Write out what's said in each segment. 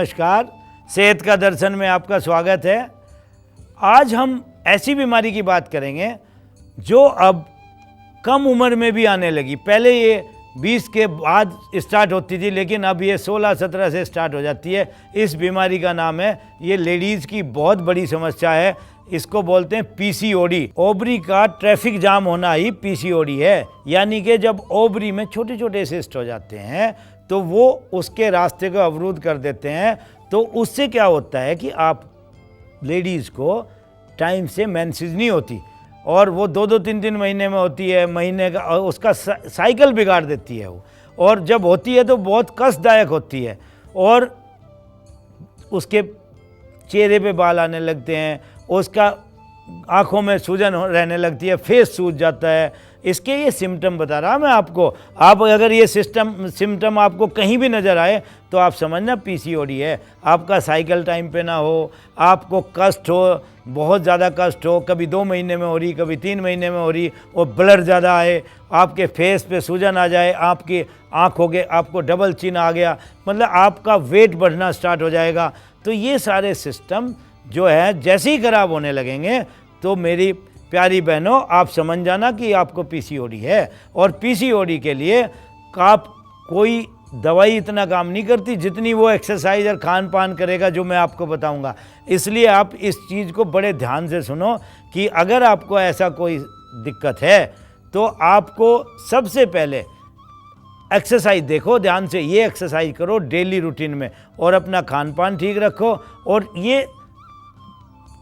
नमस्कार, सेहत का दर्शन में आपका स्वागत है। आज हम ऐसी बीमारी की बात करेंगे जो अब कम उम्र में भी आने लगी। पहले ये 20 के बाद स्टार्ट होती थी, लेकिन अब ये 16-17 से स्टार्ट हो जाती है। इस बीमारी का नाम है, ये लेडीज़ की बहुत बड़ी समस्या है, इसको बोलते हैं पीसीओडी। ओवरी का ट्रैफिक जाम होना ही पीसीओडी है। यानी कि जब ओवरी में छोटे छोटे सिस्ट हो जाते हैं तो वो उसके रास्ते को अवरुद्ध कर देते हैं। तो उससे क्या होता है कि आप लेडीज़ को टाइम से मेंसेस नहीं होती और वो 2-3 महीने में होती है, महीने का, और उसका साइकिल बिगाड़ देती है वो। और जब होती है तो बहुत कष्टदायक होती है और उसके चेहरे पे बाल आने लगते हैं, उसका आँखों में सूजन रहने लगती है, फेस सूज जाता है। इसके ये सिम्टम बता रहा मैं आपको। आप अगर ये सिम्टम आपको कहीं भी नज़र आए तो आप समझना पीसीओडी है। आपका साइकिल टाइम पे ना हो, आपको कष्ट हो, बहुत ज़्यादा कष्ट हो, कभी 2 महीने में हो रही, कभी 3 महीने में हो रही, और ब्लर ज़्यादा आए, आपके फेस पे सूजन आ जाए, आपकी आँखों के आपको डबल चिन आ गया, मतलब आपका वेट बढ़ना स्टार्ट हो जाएगा। तो ये सारे सिस्टम जो है जैसे ही खराब होने लगेंगे तो मेरी प्यारी बहनों आप समझ जाना कि आपको पीसीओडी है। और पीसीओडी के लिए आप कोई दवाई इतना काम नहीं करती जितनी वो एक्सरसाइज और खान पान करेगा जो मैं आपको बताऊंगा। इसलिए आप इस चीज़ को बड़े ध्यान से सुनो कि अगर आपको ऐसा कोई दिक्कत है तो आपको सबसे पहले एक्सरसाइज देखो ध्यान से, ये एक्सरसाइज करो डेली रूटीन में, और अपना खान पान ठीक रखो। और ये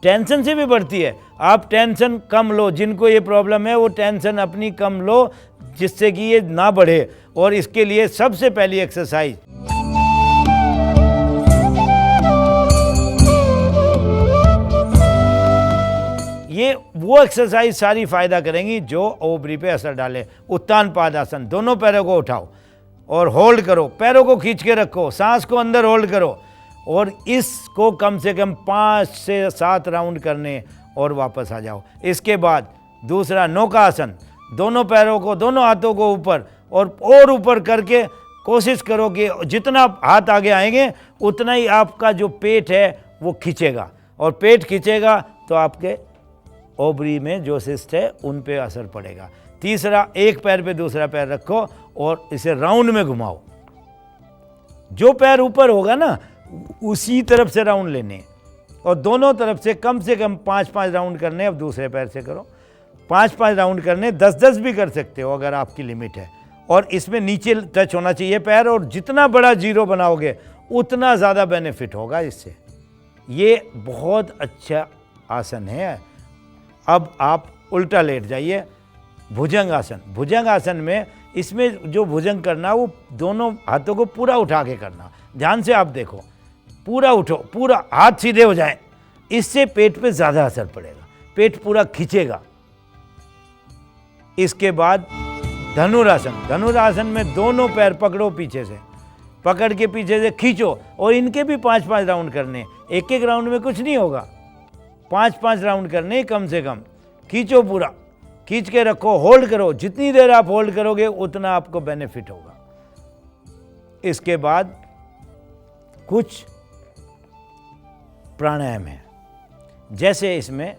टेंशन से भी बढ़ती है, आप टेंशन कम लो। जिनको ये प्रॉब्लम है वो टेंशन अपनी कम लो जिससे कि ये ना बढ़े। और इसके लिए सबसे पहली एक्सरसाइज, ये वो एक्सरसाइज सारी फायदा करेंगी जो ओवरी पे असर डाले। उत्तान पादासन, दोनों पैरों को उठाओ और होल्ड करो, पैरों को खींच के रखो, सांस को अंदर होल्ड करो, और इसको कम से कम 5 से 7 राउंड करने और वापस आ जाओ। इसके बाद दूसरा नौकासन, दोनों पैरों को, दोनों हाथों को ऊपर और ऊपर करके कोशिश करो कि जितना हाथ आगे आएंगे उतना ही आपका जो पेट है वो खींचेगा, और पेट खींचेगा तो आपके ओवरी में जो सिस्ट है उन पे असर पड़ेगा। तीसरा, एक पैर पे दूसरा पैर रखो और इसे राउंड में घुमाओ। जो पैर ऊपर होगा ना उसी तरफ से राउंड लेने, और दोनों तरफ से कम 5-5 राउंड करने। अब दूसरे पैर से करो, 5-5 राउंड करने, 10-10 भी कर सकते हो अगर आपकी लिमिट है। और इसमें नीचे टच होना चाहिए पैर, और जितना बड़ा जीरो बनाओगे उतना ज़्यादा बेनिफिट होगा इससे। ये बहुत अच्छा आसन है। अब आप उल्टा लेट जाइए, भुजंग आसन। भुजंग आसन में इसमें जो भुजंग करना वो दोनों हाथों को पूरा उठा के करना। ध्यान से आप देखो, पूरा उठो, पूरा हाथ सीधे हो जाए, इससे पेट पे ज़्यादा असर पड़ेगा, पेट पूरा खींचेगा। इसके बाद धनुरासन। धनुरासन में दोनों पैर पकड़ो, पीछे से पकड़ के पीछे से खींचो, और इनके भी 5-5 राउंड करने। एक राउंड में कुछ नहीं होगा, 5-5 राउंड करने कम से कम। खींचो, पूरा खींच के रखो, होल्ड करो। जितनी देर आप होल्ड करोगे उतना आपको बेनिफिट होगा। इसके बाद कुछ प्राणायाम है, जैसे इसमें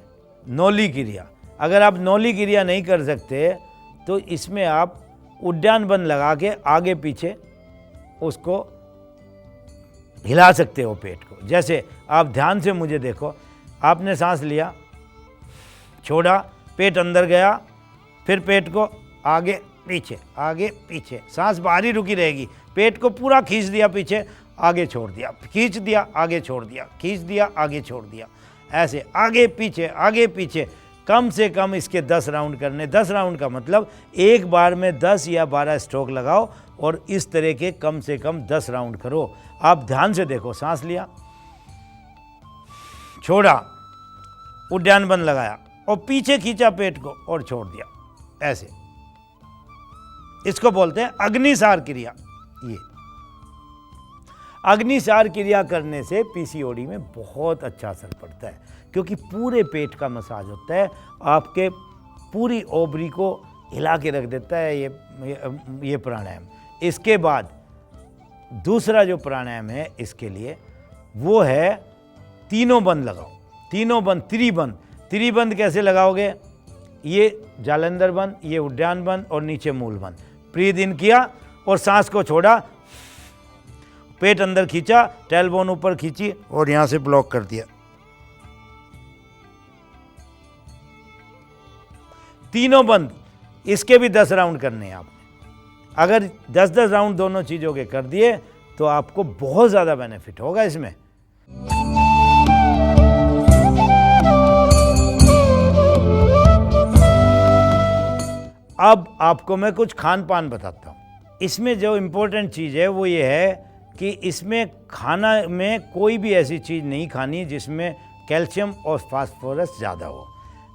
नौली क्रिया। अगर आप नौली क्रिया नहीं कर सकते तो इसमें आप उद्यान बंद लगा के आगे पीछे उसको हिला सकते हो पेट को। जैसे आप ध्यान से मुझे देखो, आपने सांस लिया, छोड़ा, पेट अंदर गया, फिर पेट को आगे पीछे, सांस बाहर ही रुकी रहेगी, पेट को पूरा खींच दिया पीछे, आगे छोड़ दिया, खींच दिया, आगे छोड़ दिया, खींच दिया, आगे छोड़ दिया, ऐसे आगे पीछे कम से कम इसके 10 राउंड करने। 10 राउंड का मतलब एक बार में 10 या 12 स्ट्रोक लगाओ, और इस तरह के कम से कम 10 राउंड करो। आप ध्यान से देखो, सांस लिया, छोड़ा, उद्यान बंद लगाया, और पीछे खींचा पेट को और छोड़ दिया, ऐसे। इसको बोलते हैं अग्निसार क्रिया। ये अग्निसार क्रिया करने से पीसीओडी में बहुत अच्छा असर पड़ता है, क्योंकि पूरे पेट का मसाज होता है, आपके पूरी ओवरी को हिला के रख देता है ये प्राणायाम। इसके बाद दूसरा जो प्राणायाम है इसके लिए वो है तीनों बंद लगाओ। तीनों बंद, त्रिबंध कैसे लगाओगे? ये जालंधर बंद, ये उद्यान बंद और नीचे मूल बंद। ब्रीथ इन किया और सांस को छोड़ा, पेट अंदर खींचा, टेलबोन ऊपर खींची और यहां से ब्लॉक कर दिया। तीनों बंद। इसके भी 10 राउंड करने हैं आपने। अगर 10-10 राउंड दोनों चीजों के कर दिए तो आपको बहुत ज्यादा बेनिफिट होगा इसमें। अब आपको मैं कुछ खान पान बताता हूँ। इसमें जो इम्पोर्टेंट चीज़ है वो ये है कि इसमें खाना में कोई भी ऐसी चीज़ नहीं खानी जिसमें कैल्शियम और फास्फोरस ज़्यादा हो।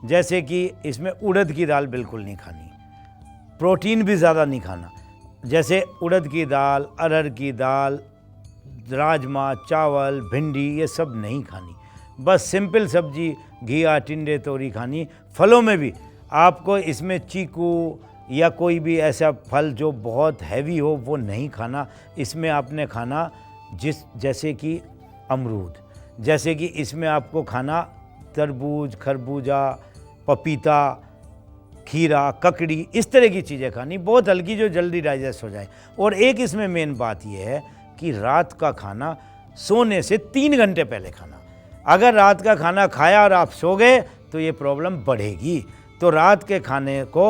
जैसे कि इसमें उड़द की दाल बिल्कुल नहीं खानी, प्रोटीन भी ज़्यादा नहीं खाना। जैसे उड़द की दाल, अरहर की दाल, राजमा, चावल, भिंडी, ये सब नहीं खानी। बस सिंपल सब्जी, घिया, टिंडे, तोरी खानी। फलों में भी आपको इसमें चीकू या कोई भी ऐसा फल जो बहुत हैवी हो वो नहीं खाना। इसमें आपने खाना जैसे कि अमरूद, जैसे कि इसमें आपको खाना तरबूज, खरबूजा, पपीता, खीरा, ककड़ी, इस तरह की चीज़ें खानी, बहुत हल्की जो जल्दी डाइजेस्ट हो जाए। और एक इसमें मेन बात यह है कि रात का खाना सोने से 3 घंटे पहले खाना। अगर रात का खाना खाया और आप सो गए तो ये प्रॉब्लम बढ़ेगी। तो रात के खाने को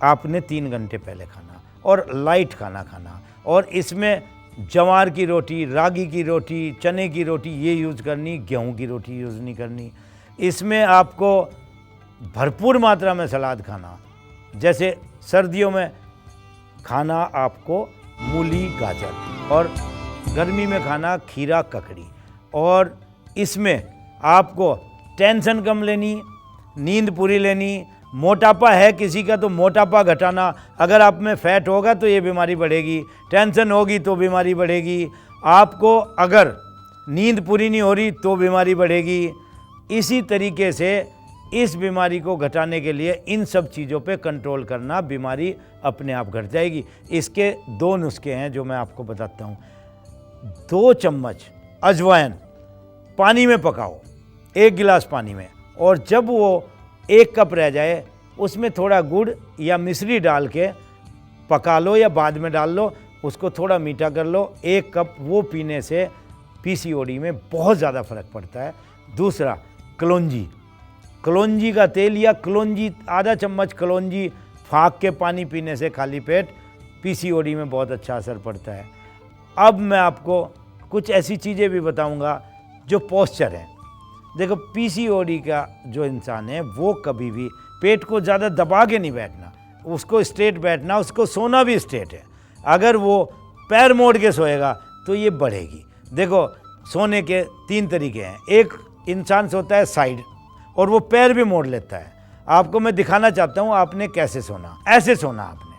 आपने 3 घंटे पहले खाना और लाइट खाना खाना। और इसमें जवार की रोटी, रागी की रोटी, चने की रोटी ये यूज़ करनी, गेहूं की रोटी यूज़ नहीं करनी। इसमें आपको भरपूर मात्रा में सलाद खाना। जैसे सर्दियों में खाना आपको मूली, गाजर, और गर्मी में खाना खीरा, ककड़ी। और इसमें आपको टेंशन कम लेनी, नींद पूरी लेनी। मोटापा है किसी का तो मोटापा घटाना। अगर आप में फैट होगा तो ये बीमारी बढ़ेगी, टेंशन होगी तो बीमारी बढ़ेगी। आपको अगर नींद पूरी नहीं हो रही तो बीमारी बढ़ेगी। इसी तरीके से इस बीमारी को घटाने के लिए इन सब चीज़ों पे कंट्रोल करना, बीमारी अपने आप घट जाएगी। इसके 2 नुस्खे हैं जो मैं आपको बताता हूँ। 2 चम्मच अजवाइन पानी में पकाओ, 1 गिलास पानी में, और जब वो 1 कप रह जाए उसमें थोड़ा गुड़ या मिश्री डाल के पका लो या बाद में डाल लो, उसको थोड़ा मीठा कर लो। 1 कप वो पीने से पीसीओडी में बहुत ज़्यादा फर्क पड़ता है। दूसरा, कलौंजी का तेल या कलौंजी, आधा चम्मच कलौंजी फाँक के पानी पीने से खाली पेट पीसीओडी में बहुत अच्छा असर पड़ता है। अब मैं आपको कुछ ऐसी चीज़ें भी बताऊंगा जो पोस्चर है। देखो, पीसीओडी का जो इंसान है वो कभी भी पेट को ज़्यादा दबा के नहीं बैठना, उसको स्ट्रेट बैठना, उसको सोना भी स्ट्रेट है। अगर वो पैर मोड़ के सोएगा तो ये बढ़ेगी। देखो, सोने के 3 तरीके हैं। एक इंसान सोता है साइड और वो पैर भी मोड़ लेता है। आपको मैं दिखाना चाहता हूँ आपने कैसे सोना। ऐसे सोना आपने,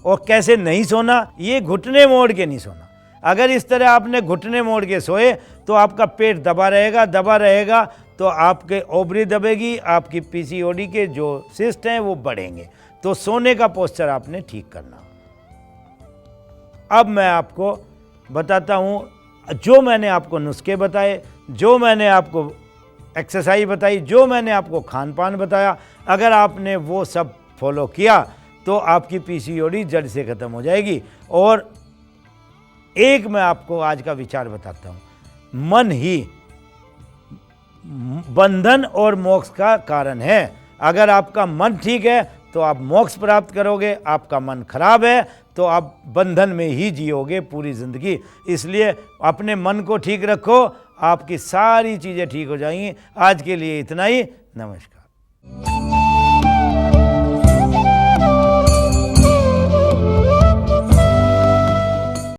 और कैसे नहीं सोना, ये घुटने मोड़ के नहीं सोना। अगर इस तरह आपने घुटने मोड़ के सोए तो आपका पेट दबा रहेगा तो आपके ओवरी दबेगी, आपकी पीसीओडी के जो सिस्ट हैं वो बढ़ेंगे। तो सोने का पोस्चर आपने ठीक करना। अब मैं आपको बताता हूँ, जो मैंने आपको नुस्खे बताए, जो मैंने आपको एक्सरसाइज बताई, जो मैंने आपको खान पान बताया, अगर आपने वो सब फॉलो किया तो आपकी पीसीओडी जड़ से ख़त्म हो जाएगी। और एक मैं आपको आज का विचार बताता हूँ, मन ही बंधन और मोक्ष का कारण है। अगर आपका मन ठीक है तो आप मोक्ष प्राप्त करोगे, आपका मन खराब है तो आप बंधन में ही जियोगे पूरी ज़िंदगी। इसलिए अपने मन को ठीक रखो, आपकी सारी चीज़ें ठीक हो जाएंगी। आज के लिए इतना ही। नमस्कार।